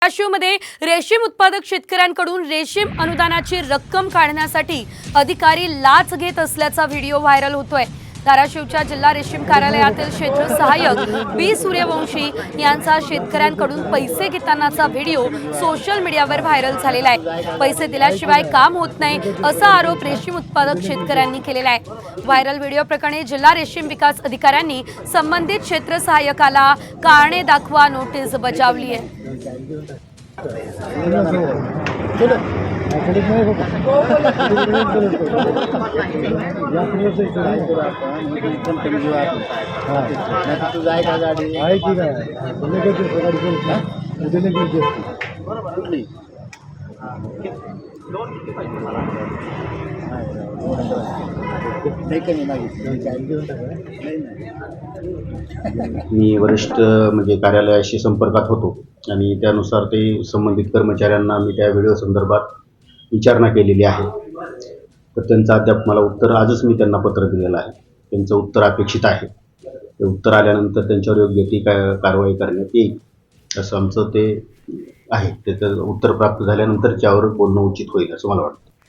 धाराशिवमध्ये रेशीम उत्पादक शेतकऱ्यांकडून रेशीम अनुदानाची रक्कम काढण्यासाठी अधिकारी लाच घेत असल्याचा व्हिडिओ व्हायरल होतोय। धाराशिवच्या जिल्हा रेशीम कार्यालयातील क्षेत्र सहाय्यक बी सूर्यवंशी यांचा शेतकऱ्यांकडून पैसे घेतानाचा व्हिडिओ सोशल मीडियावर व्हायरल झालेला आहे। पैसे दिल्याशिवाय काम होत नाही असा आरोप रेशीम उत्पादक शेतकऱ्यांनी केलेला आहे। व्हायरल व्हिडिओ प्रकरणी जिल्हा रेशीम विकास अधिकाऱ्यांनी संबंधित क्षेत्र सहाय्यकाला कारणे दाखवा नोटीस बजावली आहे। मी वरिष्ठ म्हणजे कार्यालयाशी संपर्कात होतो आणि त्यानुसार ते संबंधित कर्मचाऱ्यांना मी त्या व्हिडिओ संदर्भात विचारणा केलेली आहे। तर त्यांचं अद्याप मला उत्तर आजच मी त्यांना पत्र दिलेलं आहे। त्यांचं उत्तर अपेक्षित आहे। ते उत्तर आल्यानंतर त्यांच्यावर योग्य ती कारवाई करण्यात येईल असं आमचं ते आहे। त्याचं उत्तर प्राप्त झाल्यानंतर त्यावर बोलणं उचित होईल असं मला वाटतं।